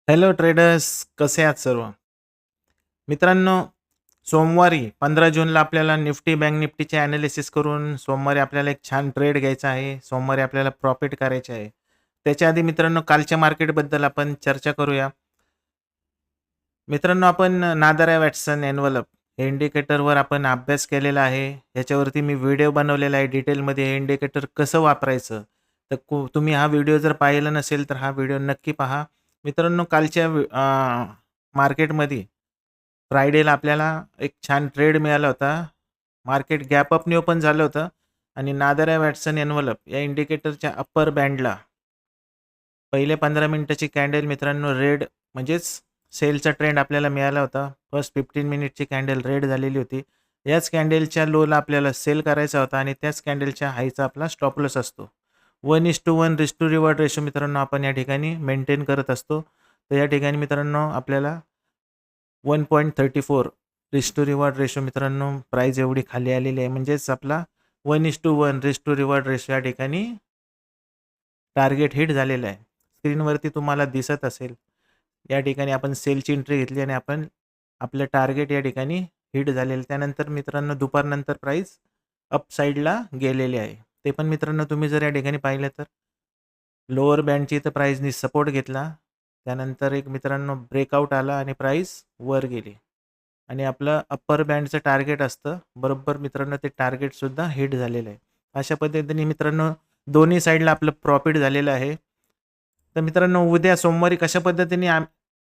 Hello traders, कसे आहात सर्व? मित्रांनो, सोमवारी 15 जूनला आपल्याला निफ्टी, बँक निफ्टीचे ॲनालिसिस करून सोमवारी आपल्याला एक छान ट्रेड घ्यायचा आहे. सोमवारी आपल्याला प्रॉफिट करायचे आहे. त्याच्या आधी मित्रांनो, कालच्या मार्केटबद्दल आपण चर्चा करूया. मित्रांनो, आपण नादारा वॅटसन एन्व्हलप हे इंडिकेटरवर आपण अभ्यास केलेला आहे. याच्यावरती मी व्हिडिओ बनवलेला आहे डिटेलमध्ये हे इंडिकेटर कसं वापरायचं. तर तुम्ही हा व्हिडिओ जर पाहिला नसेल, तर हा व्हिडिओ नक्की पहा. मित्रांनो, कालच्या मार्केटमध्ये फ्रायडेला आपल्याला एक छान ट्रेड मिळाला होता. मार्केट गॅप अपनी ओपन झालं होतं आणि नादारा वॅटसन एन्व्हलप या इंडिकेटरच्या अप्पर बँडला पहिले 15 मिनिटाची कॅन्डल मित्रांनो रेड म्हणजेच सेलचा ट्रेंड आपल्याला मिळाला होता. फर्स्ट 15 मिनिटची कॅन्डल रेड झालेली होती. याच कॅन्डलच्या लोला आपल्याला सेल करायचा होता आणि त्याच कॅन्डलच्या हायचा आपला स्टॉप लॉस असतो. 1:1 रिस्क टू रिवॉर्ड रेशो मित्रांनो आपण या ठिकाणी मेंटेन करत असतो. तर या ठिकाणी मित्रांनो आपल्याला 1.34 रिस्क टू रिवॉर्ड रेशो मित्रांनो प्राईस एवढी खाली आलेली आहे. म्हणजेच आपला 1:1 रिस्क टू रिवॉर्ड रेशो या ठिकाणी टार्गेट हिट झालेलं आहे. स्क्रीनवरती तुम्हाला दिसत असेल. या ठिकाणी आपण सेलची एंट्री घेतली आणि आपण आपलं टार्गेट या ठिकाणी हिट झालेलं. त्यानंतर मित्रांनो दुपारनंतर प्राईस अप साईडला गेलेली आहे. ते पण मित्रांनो तुम्ही जर या ठिकाणी पाहिलं तर लोअर बँडची इथं प्राईसनी सपोर्ट घेतला. त्यानंतर एक मित्रांनो ब्रेकआउट आला आणि प्राईस वर गेली आणि आपलं अप्पर बँडचं टार्गेट असतं. बरोबर मित्रांनो ते टार्गेटसुद्धा हिट झालेलं आहे. अशा पद्धतीने मित्रांनो दोन्ही साईडला आपलं प्रॉफिट झालेलं आहे. तर मित्रांनो उद्या सोमवारी कशा पद्धतीने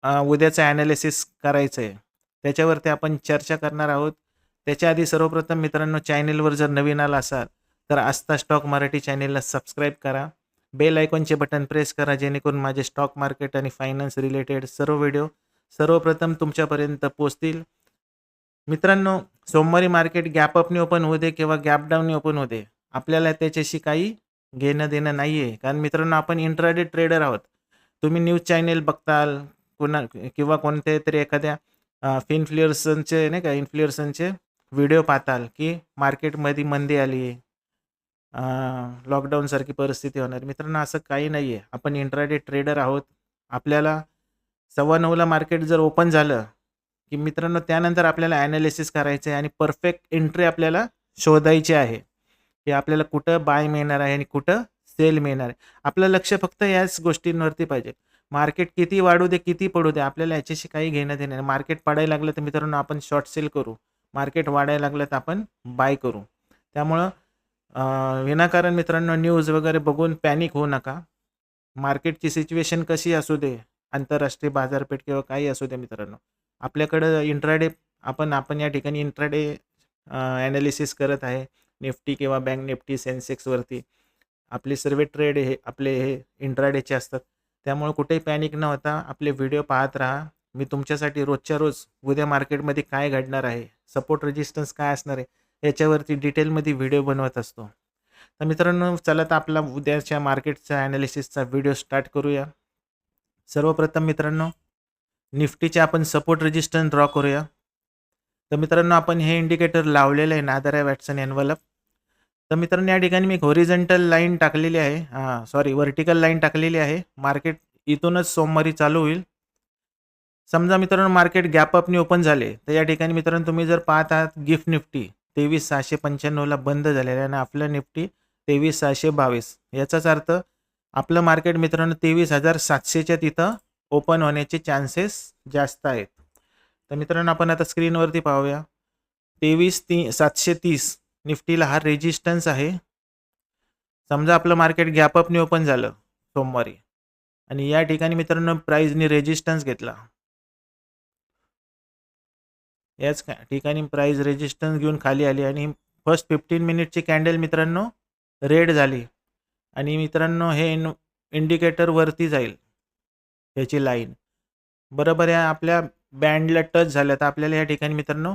उद्याचं ॲनालिसिस करायचं आहे, त्याच्यावरती आपण चर्चा करणार आहोत. त्याच्या आधी सर्वप्रथम मित्रांनो चॅनेलवर जर नवीन आला असाल, तर आस्था स्टॉक मराठी चॅनेलला सबस्क्राईब करा. बेल आयकॉनचे बटन प्रेस करा, जेणेकरून माझे स्टॉक मार्केट आणि फायनान्स रिलेटेड सर्व व्हिडिओ सर्वप्रथम तुमच्यापर्यंत पोहोचतील. मित्रांनो, सोमवारी मार्केट गॅप अपनी ओपन होऊ दे किंवा गॅप डाऊननी ओपन होऊ दे, आपल्याला त्याच्याशी काही घेणं-देणं नाही आहे. कारण मित्रांनो आपण इंट्राडे ट्रेडर आहोत. तुम्ही न्यूज चॅनेल बघताल किंवा कोणत्यातरी एखाद्या इन्फ्लुएन्सरचे नाही का इन्फ्लुएन्सरचे व्हिडिओ पाहताल, की मार्केटमध्ये मंदी आली आहे. लॉकडाऊनसारखी परिस्थिती होणार. मित्रांनो असं काही नाही आहे. आपण इंट्राडे ट्रेडर आहोत. आपल्याला 9:15ला मार्केट जर ओपन झालं, की मित्रांनो त्यानंतर आपल्याला ॲनालिसिस करायचं आहे आणि परफेक्ट एंट्री आपल्याला शोधायची आहे. की आपल्याला कुठं बाय मिळणार आहे आणि कुठं सेल मिळणार आहे. आपलं लक्ष फक्त याच गोष्टींवरती पाहिजे. मार्केट किती वाढू दे, किती पडू दे, आपल्याला याच्याशी काही घेणं-देणं नाही. मार्केट पडायला लागलं तर मित्रांनो आपण शॉर्ट सेल करू. मार्केट वाढायला लागलं तर आपण बाय करू. त्यामुळं विनाकारण मित्रांनो न्यूज वगैरे बघून पॅनिक होऊ नका. मार्केटची सिच्युएशन कशी असू दे, आंतरराष्ट्रीय बाजारपेठ किंवा काही असू दे मित्रांनो. आपल्याकडं इंट्राडे आपण या ठिकाणी इंट्राडे ॲनालिसिस करत आहे. निफ्टी किंवा बँक निफ्टी सेन्सेक्सवरती. आपले सर्व ट्रेड हे आपले हे इंट्राडेचे असतात. त्यामुळे कुठेही पॅनिक न होता आपले व्हिडिओ पाहत राहा. मी तुमच्यासाठी रोजच्या रोज उद्या मार्केटमध्ये काय घडणार आहे, सपोर्ट रेजिस्टन्स काय असणार आहे, याच्यावरती डिटेलमध्ये व्हिडिओ बनवत असतो. तर मित्रांनो चला तर आपला उद्याच्या मार्केटचा ॲनालिसिसचा व्हिडिओ स्टार्ट करूया. सर्वप्रथम मित्रांनो निफ्टीचे आपण सपोर्ट रेजिस्टन्स ड्रॉ करूया. तर मित्रांनो आपण हे इंडिकेटर लावलेलं आहे नादारा वॅटसन एन्व्हलप. तर मित्रांनो या ठिकाणी मी एक हॉरिझॉन्टल लाईन टाकलेली आहे. सॉरी व्हर्टिकल लाईन टाकलेली आहे. मार्केट इथूनच सोमवारी चालू होईल. समजा मित्रांनो मार्केट गॅप अपनी ओपन झाले, तर या ठिकाणी मित्रांनो तुम्ही जर पाहत आहात गिफ्ट निफ्टी 23,695ला बंद झालेलं आहे आणि आपलं निफ्टी 23,622. याचाच अर्थ आपलं मार्केट मित्रांनो 23,700च्या तिथं ओपन होण्याचे चान्सेस जास्त आहेत. तर मित्रांनो आपण आता स्क्रीनवरती पाहूया. 23,730 निफ्टीला हा रेजिस्टन्स आहे. समजा आपलं मार्केट गॅप अपनी ओपन झालं सोमवारी आणि या ठिकाणी मित्रांनो प्राईसनी रेजिस्टन्स घेतला. याच ठिकाणी प्राईस रेजिस्टन्स घेऊन खाली आली आणि फर्स्ट 15 मिनिटची कॅन्डल मित्रांनो रेड झाली आणि मित्रांनो हे इंडिकेटर वरती जाईल. ह्याची लाईन बरोबर या आपल्या बँडला टच झालं, तर आपल्याला या ठिकाणी मित्रांनो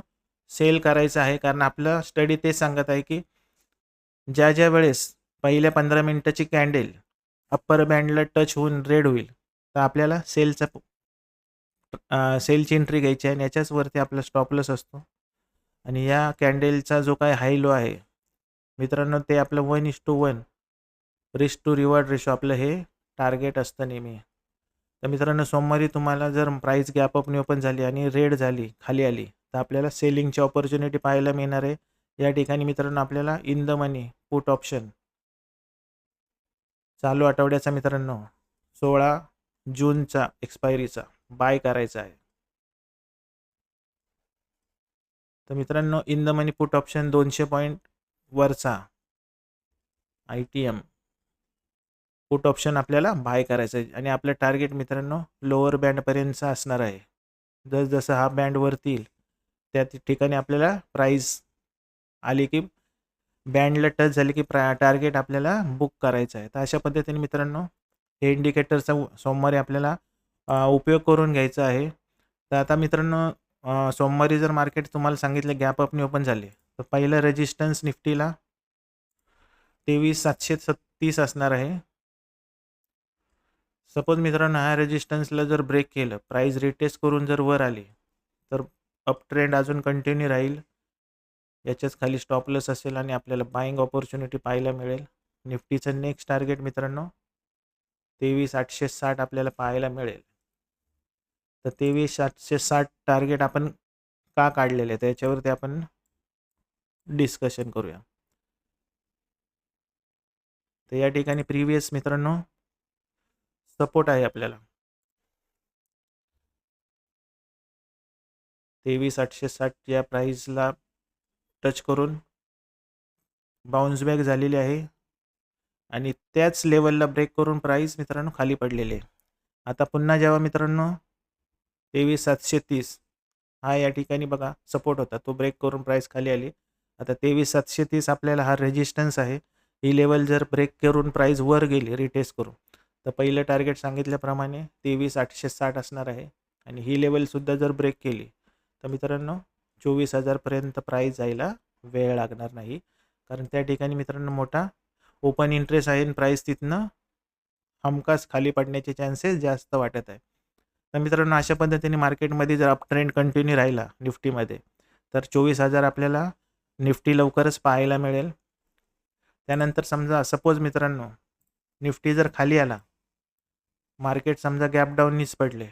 सेल करायचं आहे. कारण आपलं स्टडी तेच सांगत आहे की ज्या वेळेस पहिल्या 15 मिनिटाची कॅन्डल अप्पर बँडला टच होऊन रेड होईल, तर आपल्याला सेलची एंट्री घ्यायची आहे आणि याच्याच वरती आपला स्टॉप लॉस असतो. आणि या कॅन्डलचा जो काही हाय लो आहे मित्रांनो, ते आपलं 1:1 रिस्क टू रिवॉर्ड रेशो आपलं हे टार्गेट असतं नेहमी. तर मित्रांनो सोमवारी तुम्हाला जर प्राइस गॅप अपनी ओपन झाली आणि रेड झाली, खाली आली, तर आपल्याला सेलिंगची अपॉर्च्युनिटी पाहायला मिळणार आहे. या ठिकाणी मित्रांनो आपल्याला in the money put option चालू आठवड्याचा मित्रांनो 16 जूनचा एक्सपायरीचा बाय करायचा आहे. तर मित्रांनो in the money put option 200 point वरचा ITM पुट ऑप्शन आपल्याला बाय करायचं आहे आणि आपलं टार्गेट मित्रांनो लोअर बँडपर्यंतचा असणार आहे. जसं हा बँड वरती येईल त्या ठिकाणी आपल्याला प्राइस आली की बँडला टच झाली की टार्गेट आपल्याला बुक करायचं आहे. तर अशा पद्धतीने मित्रांनो हे इंडिकेटरचा सोमवारी आपल्याला उपयोग करून घ्यायचा आहे. तर आता मित्रांनो सोमवारी जर मार्केट तुम्हाला सांगितलं गॅप अपनी ओपन झाले तर पहिलं रेजिस्टन्स निफ्टीला 23,736 असणार आहे. सपोज मित्रांनो ह्या रेजिस्टन्सला जर ब्रेक केलं, प्राइस रिटेस्ट करून जर वर आली तर अप ट्रेंड अजून कंटिन्यू राहील. याच्याच खाली स्टॉप लॉस असेल आणि आपल्याला बाईंग ऑपॉर्च्युनिटी पाहायला मिळेल. निफ्टीचं नेक्स्ट टार्गेट मित्रांनो 23,860 आपल्याला पाहायला मिळेल. तर 23,860 टार्गेट आपण का काढलेले आहे त्याच्यावरती आपण डिस्कशन करूया. तर या ठिकाणी प्रिव्हियस मित्रांनो सपोर्ट आहे आपल्याला 23,860 या प्राइसला टच करून बाउन्स बॅक झालेली आहे आणि त्याच लेवलला ब्रेक करून प्राइस मित्रांनो खाली पडलेली आहे. आता पुन्हा जेव्हा मित्रांनो 23,730 हा या ठिकाणी बघा सपोर्ट होता, तो ब्रेक करून प्राइस खाली आली. आता 23,730 आपल्याला हा रेजिस्टन्स आहे. ही लेवल जर ब्रेक करून प्राइस वर गेली रिटेस्ट करून तर पहिलं टार्गेट सांगितल्याप्रमाणे 23,860 असणार आहे आणि ही लेवलसुद्धा जर ब्रेक केली तर मित्रांनो 24,000 पर्यंत प्राइस जायला वेळ लागणार नाही. कारण त्या ठिकाणी मित्रांनो मोठा ओपन इंटरेस्ट आहे आणि प्राइस तिथनं हमखास खाली पडण्याचे चान्सेस जास्त वाटत आहे. तर मित्रांनो अशा पद्धतीने मार्केटमध्ये जर अप ट्रेंड कंटिन्यू राहिला निफ्टीमध्ये तर 24,000 आपल्याला निफ्टी लवकरच पाहायला मिळेल. त्यानंतर समजा सपोज मित्रांनो निफ्टी जर खाली आला, मार्केट समजा गॅप डाऊननीच पडले,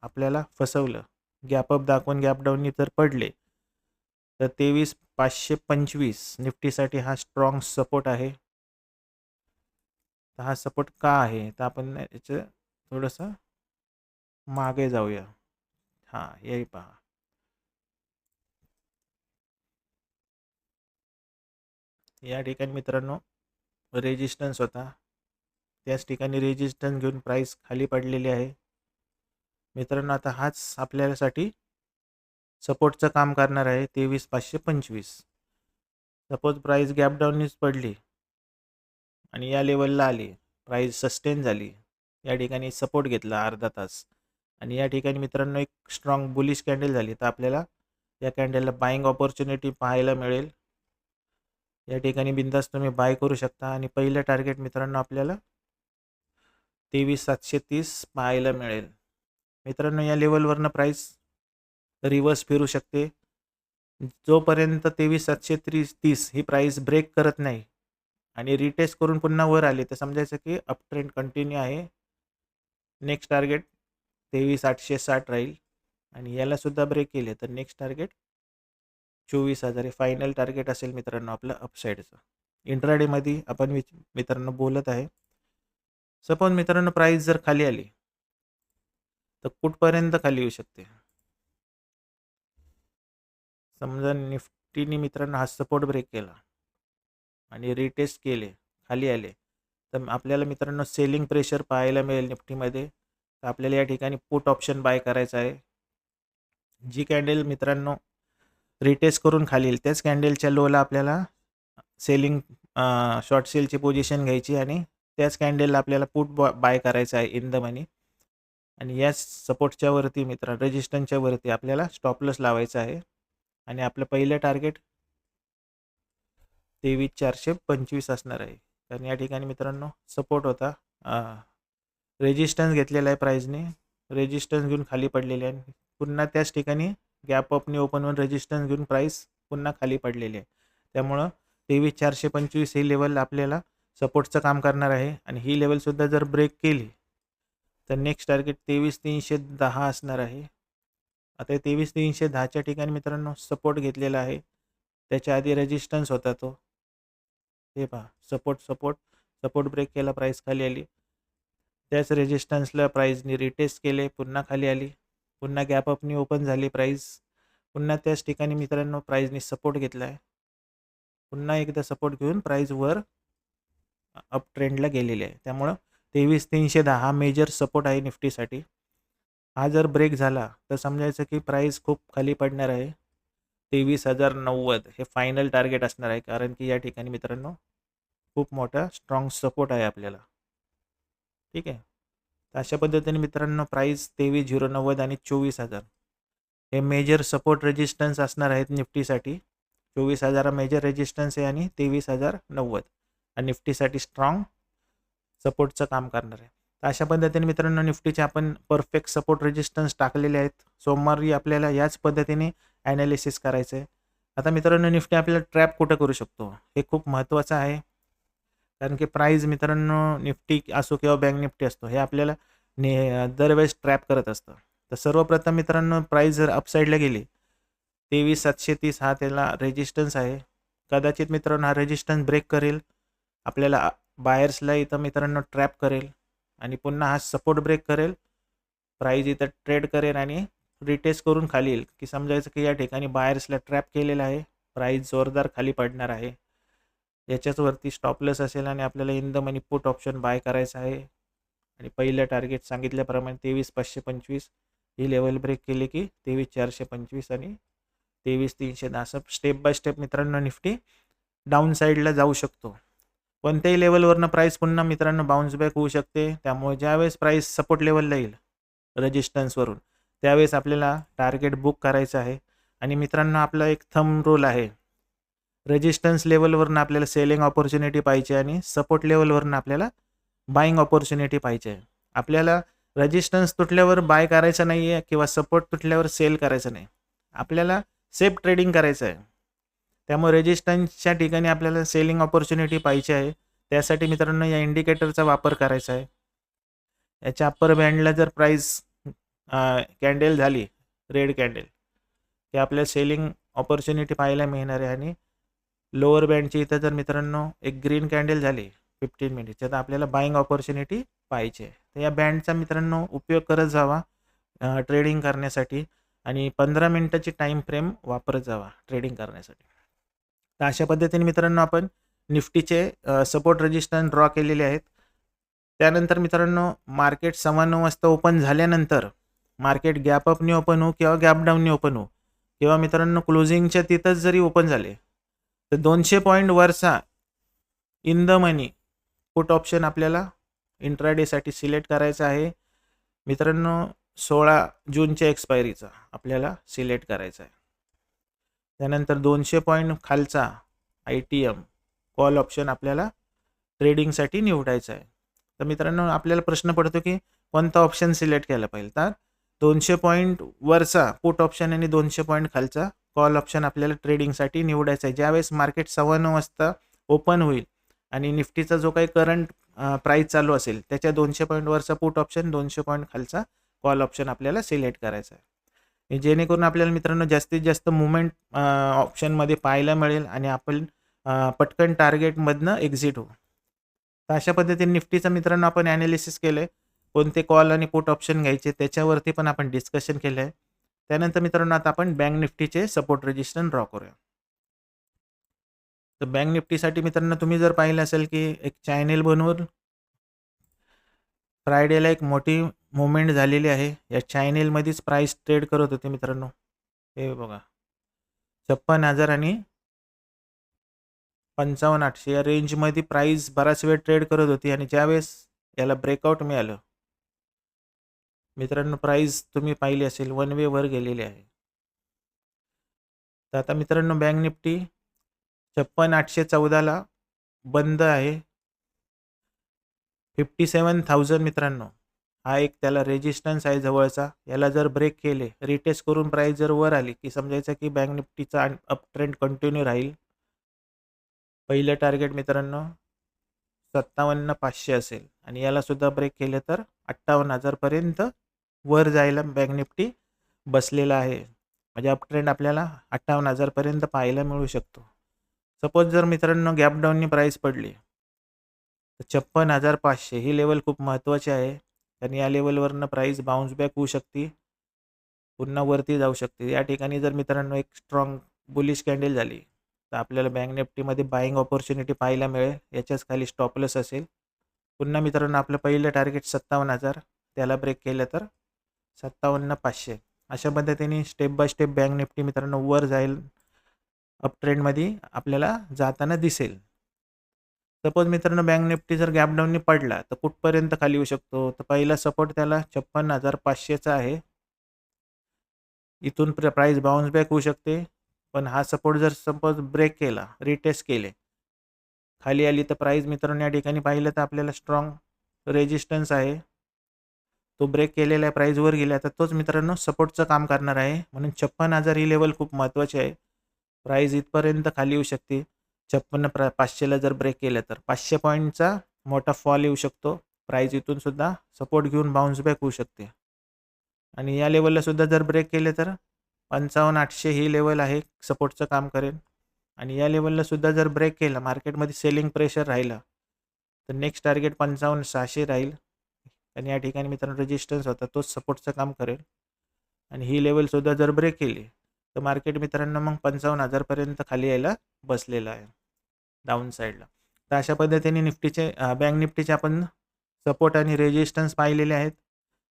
आपल्याला फसवलं, गॅप अप दाखवून गॅप डाऊननी तर पडले, तर 23,525 निफ्टीसाठी हा स्ट्रॉंग सपोर्ट आहे. तर हा सपोर्ट का आहे तर आपण याचं थोडंसं मागे जाऊया. हां यही पहा, या ठिकाणी मित्रांनो रेजिस्टन्स होता, त्याच ठिकाणी रेजिस्टन्स घेऊन प्राइस खाली पडलेली आहे. मित्रांनो आता हाच आपल्यासाठी सपोर्टचं काम करणार आहे 23,525. सपोज प्राइस गॅप डाऊननीच पडली आणि या लेवलला आली, प्राइस सस्टेन झाली, या ठिकाणी सपोर्ट घेतला अर्धा तास आणि या ठिकाणी मित्रांनो एक स्ट्रॉंग बुलिश कॅन्डल झाली, तर आपल्याला या कॅन्डलला बाईंग ऑपॉर्च्युनिटी पाहायला मिळेल. या ठिकाणी बिंदास तुम्ही बाय करू शकता आणि पहिलं टार्गेट मित्रांनो आपल्याला 23,730 पाहायला मिळेल. मित्रांनो या लेवलवरनं प्राइस रिव्हर्स फिरू शकते. जोपर्यंत 23,730 ही प्राइस ब्रेक करत नाही आणि रिटेस्ट करून पुन्हा वर आली तर समजायचं की अप ट्रेंड कंटिन्यू आहे. नेक्स्ट टार्गेट 23,860 राहील आणि यालासुद्धा ब्रेक केले तर नेक्स्ट टार्गेट 24,000 हे फायनल टार्गेट असेल मित्रांनो आपलं अपसाईडचं. इंट्राडेमध्ये आपण मित्रांनो बोलत आहे. सपोज मित्रांनो प्राइस जर खाली आली तर कुठपर्यंत खाली येऊ शकते. समजा निफ्टीने मित्रांनो हा सपोर्ट ब्रेक केला आणि रिटेस्ट केले, खाली आले, तर आपल्याला मित्रांनो सेलिंग प्रेशर पाहायला मिळेल निफ्टीमध्ये. तर आपल्याला या ठिकाणी पुट ऑप्शन बाय करायचा आहे. जी कॅन्डल मित्रांनो रिटेस्ट करून खाली येईल त्याच कॅन्डलच्या लोला आपल्याला सेलिंग शॉर्ट सेलची पोझिशन घ्यायची आणि त्याच कॅन्डलला आपल्याला पुट बाय करायचं आहे इन द मनी आणि याच सपोर्टच्या वरती मित्रांनो रेजिस्टन्सच्या वरती आपल्याला स्टॉप लॉस लावायचा आहे आणि आपलं पहिलं टार्गेट 23,425 असणार आहे. कारण या ठिकाणी मित्रांनो सपोर्ट होता, रेजिस्टन्स घेतलेला आहे प्राइसने, रेजिस्टन्स घेऊन खाली पडलेले आहे. पुन्हा त्याच ठिकाणी गॅप अपनी ओपन होऊन रेजिस्टन्स घेऊन प्राइस पुन्हा खाली पडलेली आहे. त्यामुळं 23,425 ही लेवल आपल्याला सपोर्टचं काम करणार आहे आणि ही लेवलसुद्धा जर ब्रेक केली तर नेक्स्ट टार्गेट 23,310 असणार आहे. आता 23,310च्या ठिकाणी मित्रांनो सपोर्ट घेतलेला आहे. त्याच्या आधी रेजिस्टन्स होता तो. हे पहा सपोर्ट ब्रेक केला, प्राईस खाली आली. त्याच रेजिस्टन्सला प्राईसनी रिटेस्ट केले, पुन्हा खाली आली. पुन्हा गॅप अपनी ओपन झाली प्राईस. पुन्हा त्याच ठिकाणी मित्रांनो प्राईसनी सपोर्ट घेतला आहे. पुन्हा एकदा सपोर्ट घेऊन प्राईस वर अप ट्रेंडला गेलेली आहे. त्यामुळं 23,310 हा मेजर सपोर्ट आहे निफ्टीसाठी. हा जर ब्रेक झाला तर समजायचं की प्राईस खूप खाली पडणार आहे. 23,090 हे फायनल टार्गेट असणार आहे, कारण की या ठिकाणी मित्रांनो खूप मोठा स्ट्रॉंग सपोर्ट आहे आपल्याला. ठीक आहे. तर अशा पद्धतीने मित्रांनो प्राईस 23,090 आणि 24,000 हे मेजर सपोर्ट रेजिस्टन्स असणार आहेत निफ्टीसाठी. 24,000 मेजर रेजिस्टन्स आहे आणि 23,090 आणि निफ्टीसाठी स्ट्रॉंग सपोर्टचं काम करणार आहे. तर अशा पद्धतीने मित्रांनो निफ्टीचे आपण परफेक्ट सपोर्ट रेजिस्टन्स टाकलेले आहेत. सोमवारी आपल्याला याच पद्धतीने ॲनालिसिस करायचं आहे. आता मित्रांनो निफ्टी आपल्याला ट्रॅप कुठं करू शकतो हे खूप महत्त्वाचं आहे, कारण की प्राईज मित्रांनो निफ्टी असो किंवा बँक निफ्टी असतो हे आपल्याला दरवेळेस ट्रॅप करत असतं. तर सर्वप्रथम मित्रांनो प्राईस जर अपसाईडला गेली 23,730 हा त्याला रेजिस्टन्स आहे. कदाचित मित्रांनो हा रेजिस्टन्स ब्रेक करेल, आपल्याला बायर्सला इथं मित्रांनो ट्रॅप करेल आणि पुन्हा हा सपोर्ट ब्रेक करेल, प्राईज इथं ट्रेड करेल आणि रिटेस्ट करून खाली येईल, की समजायचं की या ठिकाणी बायर्सला ट्रॅप केलेला आहे, प्राईज जोरदार खाली पडणार आहे. याच्याच वरती स्टॉपलेस असेल आणि आपल्याला in the money put option buy करायचं आहे. आणि पहिलं टार्गेट सांगितल्याप्रमाणे 23,525 ही लेवल ब्रेक केली की 23,425 आणि 23,310 असं स्टेप बाय स्टेप मित्रांनो निफ्टी डाऊन साईडला जाऊ शकतो. कोणत्याही लेवलवरनं प्राईस पुन्हा मित्रांनो बाउन्स बॅक होऊ शकते. त्यामुळे ज्यावेळेस प्राईस सपोर्ट लेवलला येईल रेजिस्टन्सवरून त्यावेळेस आपल्याला टार्गेट बुक करायचं आहे. आणि मित्रांनो आपला एक थंब रूल आहे, रेजिस्टन्स लेवलवरनं आपल्याला सेलिंग ऑपॉर्च्युनिटी पाहिजे आणि सपोर्ट लेवलवरनं आपल्याला बाईंग ऑपॉर्च्युनिटी पाहिजे. आपल्याला रेजिस्टन्स तुटल्यावर बाय करायचं नाही आहे किंवा सपोर्ट तुटल्यावर सेल करायचं नाही, आपल्याला सेफ ट्रेडिंग करायचं आहे. त्यामुळे रेजिस्टन्सच्या ठिकाणी आपल्याला सेलिंग ऑपॉर्च्युनिटी पाहिजे आहे. त्यासाठी मित्रांनो या इंडिकेटरचा वापर करायचा आहे. याच्या अप्पर बँडला जर प्राईस कॅन्डल झाली रेड कॅन्डल ते आपल्याला सेलिंग ऑपॉर्च्युनिटी पाहायला मिळणार आहे. आणि लोअर बँडची इथं जर मित्रांनो एक ग्रीन कॅन्डल झाली 15 मिनिटच्या तर आपल्याला बाईंग ऑपॉर्च्युनिटी पाहिजे. तर या बँडचा मित्रांनो उपयोग करत जावा ट्रेडिंग करण्यासाठी आणि 15 मिनिटाची टाईम फ्रेम वापरत जावा ट्रेडिंग करण्यासाठी. तर अशा पद्धतीने मित्रांनो आपण निफ्टीचे सपोर्ट रेजिस्टन्स ड्रॉ केलेले आहेत. त्यानंतर मित्रांनो मार्केट 9:15 वाजता ओपन झाल्यानंतर मार्केट गॅप अपनी ओपन हो किंवा गॅप डाऊननी ओपन हो किंवा मित्रांनो क्लोजिंगच्या तिथंच जरी ओपन झाले तर 200 पॉईंट वरचा in the money put option आपल्याला इंट्राडेसाठी सिलेक्ट करायचा आहे. मित्रांनो 16 जूनच्या एक्सपायरीचा आपल्याला सिलेक्ट करायचा आहे. त्यानंतर 200 पॉईंट खालचा ITM कॉल ऑप्शन आपल्याला ट्रेडिंगसाठी निवडायचा आहे. तर मित्रांनो आपल्याला प्रश्न पडतो की कोणता ऑप्शन सिलेक्ट केला पाहिजे. तर 200 पॉईंट वरचा पुट ऑप्शन आणि 200 पॉईंट खालचा कॉल ऑप्शन आपल्याला ट्रेडिंगसाठी निवडायचा आहे. ज्यावेळेस मार्केट 9:15 वाजता ओपन होईल आणि निफ्टीचा जो काही करंट प्राईस चालू असेल त्याच्या 200 पॉईंट वरचा पुट ऑप्शन, 200 पॉईंट खालचा कॉल ऑप्शन आपल्याला सिलेक्ट करायचा आहे. जेणेकरून आपल्याला मित्रांनो जास्तीत जास्त मुवमेंट ऑप्शनमध्ये पाहायला मिळेल आणि आपण पटकन टार्गेटमधनं एक्झिट होऊ. तर अशा पद्धतीने निफ्टीचं मित्रांनो आपण ॲनालिसिस केलं आहे. कोणते कॉल आणि पुट ऑप्शन घ्यायचे त्याच्यावरती पण आपण डिस्कशन केलं आहे. त्यानंतर मित्रांनो आता आपण बँक निफ्टीचे सपोर्ट रेजिस्टन्स ड्रॉ करूया. तर बँक निफ्टीसाठी मित्रांनो तुम्ही जर पाहिलं असेल की एक चॅनेल बनवून फ्रायडेला एक मोठी मुवमेंट झालेली आहे. या चॅनेलमध्येच प्राईस ट्रेड करत होते मित्रांनो. हे बघा 56,000 आणि 55,800 या रेंजमध्ये प्राईस बराच वेळ ट्रेड करत होती आणि ज्यावेळेस याला ब्रेकआउट मिळालं मित्रांनो प्राईस तुम्ही पाहिली असेल वन वे वर गेलेली आहे. तर आता मित्रांनो बँक निफ्टी 56,814ला बंद आहे. 57,000 मित्रांनो हा एक त्याला रेजिस्टन्स आहे जवळचा. याला जर ब्रेक केले रिटेस्ट करून प्राईस जर वर आली की समजायचं की बँक निफ्टीचा अप ट्रेंड कंटिन्यू राहील. पहिलं टार्गेट मित्रांनो 57,500 असेल आणि याला सुद्धा ब्रेक केलं तर 58,000 पर्यंत वर जायला बँक निफ्टी बसलेला आहे. म्हणजे अप ट्रेंड आपल्याला 58,000 पर्यंत पाहायला मिळू शकतो. सपोज जर मित्रांनो गॅप डाऊननी प्राईस पडली तर 56,500 ही लेवल खूप महत्त्वाची आहे. कारण या लेवलवरनं प्राईस बाउन्स बॅक होऊ शकते, पुन्हा वरती जाऊ शकते. या ठिकाणी जर मित्रांनो एक स्ट्रॉंग बुलिश कॅन्डल झाली तर आपल्याला बँक निफ्टीमध्ये बाईंग ऑपॉर्च्युनिटी पाहायला मिळेल. याच्याच खाली स्टॉप लॉस असेल. पुन्हा मित्रांनो आपलं पहिलं टार्गेट 57,000 त्याला ब्रेक केलं तर 57,500 अशा पद्धतीने step by step bank Nifty मित्रांनो वर जाईल, अप ट्रेंडमध्ये आपल्याला जाताना दिसेल. सपोज मित्रांनो बँक निफ्टी जर गॅप डाऊननी पडला तर कुठपर्यंत खाली येऊ शकतो, तर पहिला सपोर्ट त्याला 56,500चा आहे. इथून प्राईस बाउन्स बॅक होऊ शकते. पण हा सपोर्ट जर सपोज ब्रेक केला, रिटेस्ट केले, खाली आली तर प्राईस मित्रांनो या ठिकाणी पाहिलं तर आपल्याला स्ट्रॉंग रेजिस्टन्स आहे. तो ब्रेक केलेला आहे, प्राईस वर गेला तर तोच मित्रांनो सपोर्टचं काम करणार आहे. म्हणून 56,000 ही लेवल खूप महत्त्वाची आहे. प्राईस इथपर्यंत खाली येऊ शकते. 56,500ला जर ब्रेक केलं तर 500 पॉईंटचा मोठा फॉल येऊ शकतो. प्राईस इथून सुद्धा सपोर्ट घेऊन बाउन्स बॅक होऊ शकते. आणि या लेवलला सुद्धा जर ब्रेक केले तर 55,800 ही लेवल आहे, सपोर्टचं काम करेल. आणि या लेवलला सुद्धा जर ब्रेक केला, मार्केटमध्ये सेलिंग प्रेशर राहिला तर नेक्स्ट टार्गेट 55,600 राहील. आणि या ठिकाणी मित्रांनो रेजिस्टन्स होता, तोच सपोर्टचं काम करेल. आणि ही लेवलसुद्धा जर ब्रेक केली तर मार्केट मित्रांनो मग 55,000 पर्यंत खाली यायला बसलेलं आहे डाऊन साईडला. तर अशा पद्धतीने बँक निफ्टीचे आपण सपोर्ट आणि रेजिस्टन्स पाहिलेले आहेत.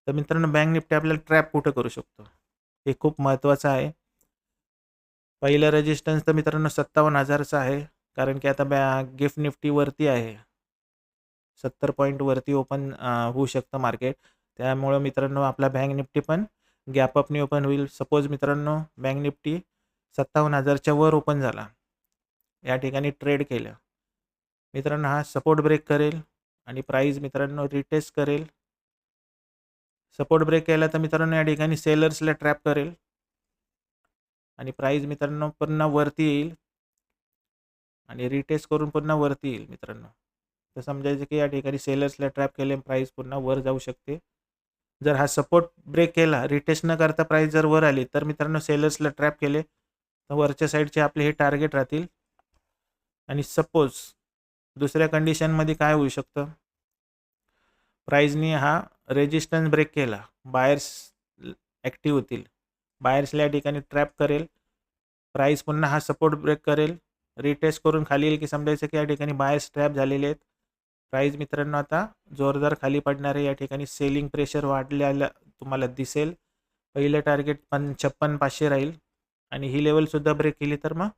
तर मित्रांनो बँक निफ्टी आपल्याला ट्रॅप कुठं करू शकतो हे खूप महत्त्वाचं आहे. पहिलं रेजिस्टन्स तर मित्रांनो 57,000चा आहे. कारण की आता गिफ्ट निफ्टी वरती आहे, 70 पॉईंट वरती ओपन होऊ शकतं मार्केट. त्यामुळं मित्रांनो आपला बँक निफ्टी पण गॅप अपनी ओपन होईल. सपोज मित्रांनो बँक निफ्टी 57,000च्या वर ओपन झाला, या ठिकाणी ट्रेड केलं, मित्रांनो हा सपोर्ट ब्रेक करेल आणि प्राईस मित्रांनो रिटेस्ट करेल. सपोर्ट ब्रेक केला तर मित्रांनो या ठिकाणी सेलर्सला ट्रॅप करेल आणि प्राईस मित्रांनो पुन्हा वरती येईल आणि रिटेस्ट करून पुन्हा वरती येईल मित्रांनो. तर समजायचं की या ठिकाणी सेलर्सला ट्रॅप केले, प्राईस पुन्हा वर जाऊ शकते. जर हा सपोर्ट ब्रेक केला, रिटेस्ट न करता प्राईस जर वर आली तर मित्रांनो सेलर्सला ट्रॅप केले तर वरच्या साईडचे आपले हे टार्गेट राहतील. आणि सपोज दुसऱ्या कंडिशनमध्ये काय होऊ शकतं, प्राईजनी हा रेजिस्टन्स ब्रेक केला, बायर्स ॲक्टिव्ह होतील, बायर्सला या ठिकाणी ट्रॅप करेल, प्राईस पुन्हा हा सपोर्ट ब्रेक करेल, रिटेस्ट करून खाली येईल की समजायचं की या ठिकाणी बायर्स ट्रॅप झालेले आहेत. प्राईस मित्रांनो आता जोरदार खाली पडणार आहे. या ठिकाणी सेलिंग प्रेशर वाढलेलं तुम्हाला दिसेल. पहिलं टार्गेट 56,500 राहील आणि ही लेवलसुद्धा ब्रेक केली तर मग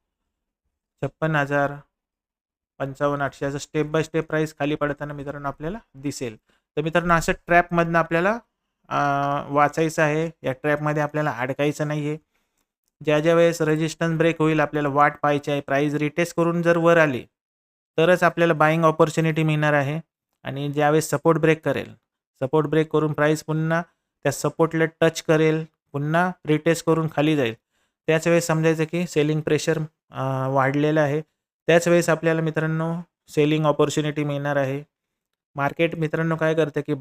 56,000, 55,800 असं स्टेप बाय स्टेप प्राईस खाली पडताना मित्रांनो आपल्याला दिसेल. तर मित्रांनो असं ट्रॅपमधनं आपल्याला वाचायचं आहे. या ट्रॅपमध्ये आपल्याला अडकायचं नाही आहे. ज्या वेळेस रेजिस्टन्स ब्रेक होईल आपल्याला वाट पाहायची आहे. प्राईस रिटेस्ट करून जर वर आली तरच आपल्याला बाईंग ऑपॉर्च्युनिटी मिळणार आहे. आणि ज्यावेळेस सपोर्ट ब्रेक करेल, सपोर्ट ब्रेक करून प्राईस पुन्हा त्या सपोर्टला टच करेल, पुन्हा रिटेस्ट करून खाली जाईल, त्याच वेळेस समजायचं की सेलिंग प्रेशर वाढलेलं आहे. त्याच वेळेस आपल्याला मित्रांनो सेलिंग ऑपॉर्च्युनिटी मिळणार आहे. मार्केट मित्रांनो काय करतं की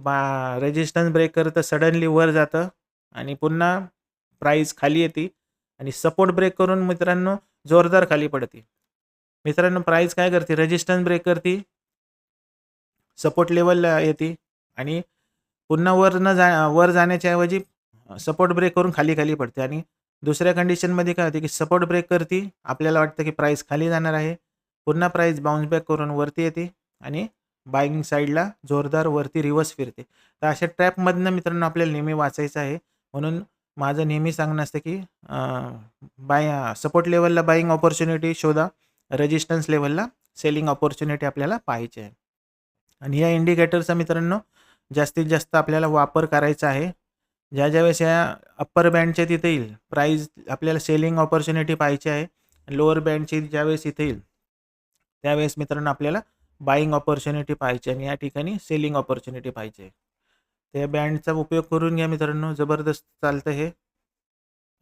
रेजिस्टन्स ब्रेक करतं, सडनली वर जातं आणि पुन्हा प्राईस खाली येते आणि सपोर्ट ब्रेक करून मित्रांनो जोरदार खाली पडते. मित्रांनो प्राईस काय करते, रेजिस्टन्स ब्रेक करते, सपोर्ट लेवलला येते आणि पुन्हा वर जाण्याच्या ऐवजी सपोर्ट ब्रेक करून खाली पडते. आणि दुसऱ्या कंडिशनमध्ये काय होते की सपोर्ट ब्रेक करते, आपल्याला वाटतं की प्राईस खाली जाणार आहे, पुन्हा प्राईस बाउन्स बॅक करून वरती येते आणि बाईंग साईडला जोरदार वरती रिव्हर्स फिरते. तर अशा ट्रॅपमधनं मित्रांनो आपल्याला नेहमी वाचायचं आहे. म्हणून माझं नेहमी सांगणं असतं की सपोर्ट लेवलला बाईंग ऑपॉर्च्युनिटी शोधा, रेजिस्टन्स लेवलला सेलिंग ऑपॉर्च्युनिटी आपल्याला पाहायची आहे. आणि या इंडिकेटरचा मित्रांनो जास्तीत जास्त आपल्याला वापर करायचा आहे. ज्यावेळेस या अप्पर बँडच्या तिथे येईल प्राईस आपल्याला सेलिंग ऑपॉर्च्युनिटी पाहायची आहे, लोअर बँडची ज्यावेळेस इथे येईल त्यावेळेस मित्रांनो आपल्याला बाईंग ऑपॉर्च्युनिटी पाहायची आणि या ठिकाणी सेलिंग ऑपॉर्च्युनिटी पाहिजे. त्या बँडचा उपयोग करून घ्या मित्रांनो, जबरदस्त चालतं हे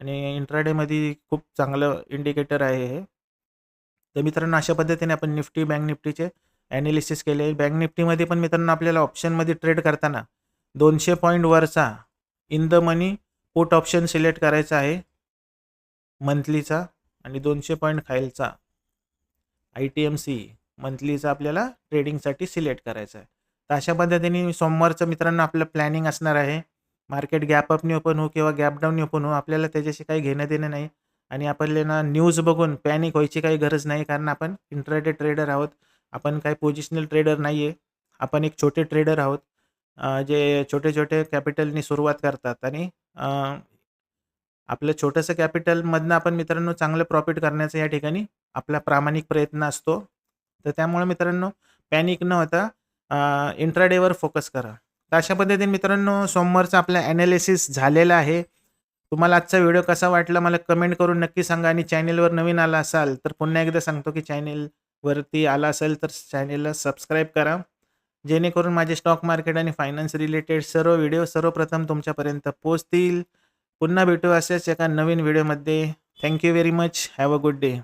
आणि इंट्राडेमध्ये खूप चांगलं इंडिकेटर आहे हे. तर मित्रांनो अशा पद्धतीने आपण निफ्टी, बँक निफ्टीचे ॲनालिसिस केले. बँक निफ्टीमध्ये पण मित्रांनो आपल्याला ऑप्शनमध्ये ट्रेड करताना 200 पॉईंट वरचा in the money put option select करायचा आहे मंथलीचा आणि 200 पॉईंट खालचा ITMC मंथलीचा आपल्याला ट्रेडिंगसाठी सिलेक्ट करायचा आहे. तर अशा पद्धतीने सोमवारचं मित्रांनो आपलं प्लॅनिंग असणार आहे. मार्केट गॅप अपनी ओपन हो किंवा गॅप डाऊन ओपन हो, आपल्याला त्याच्याशी काही घेणं देणं नाही आणि आपल्याला न्यूज बघून पॅनिक व्हायची काही गरज नाही, कारण आपण इंट्राडे ट्रेडर आहोत. आपण काही पोझिशनल ट्रेडर नाही आहे. आपण एक छोटे ट्रेडर आहोत, जे छोटे-छोटे कॅपिटलनी सुरुवात करतात आणि आपलं छोटंसं कॅपिटलमधनं आपण मित्रांनो चांगलं प्रॉफिट करण्याचा या ठिकाणी आपला प्रामाणिक प्रयत्न असतो. तर त्यामुळे मित्रांनो पॅनिक न होता इंट्राडेवर फोकस करा. तर अशा पद्धतीने मित्रांनो सोमवारचा आपला ॲनालिसिस झालेला आहे. तुम्हाला आजचा व्हिडिओ कसा वाटला मला कमेंट करून नक्की सांगा आणि चॅनेलवर नवीन आला असाल तर पुन्हा एकदा सांगतो की चॅनेलवरती आला असेल तर चॅनेलला सबस्क्राईब करा. जेणेकरून माझे स्टॉक मार्केट आणि फायनान्स रिलेटेड सर्व व्हिडिओ सर्वप्रथम तुमच्यापर्यंत पोहोचतील. पुन्हा भेटू अशाच एका नवीन व्हिडिओमध्ये. Thank you very much. Have a good day.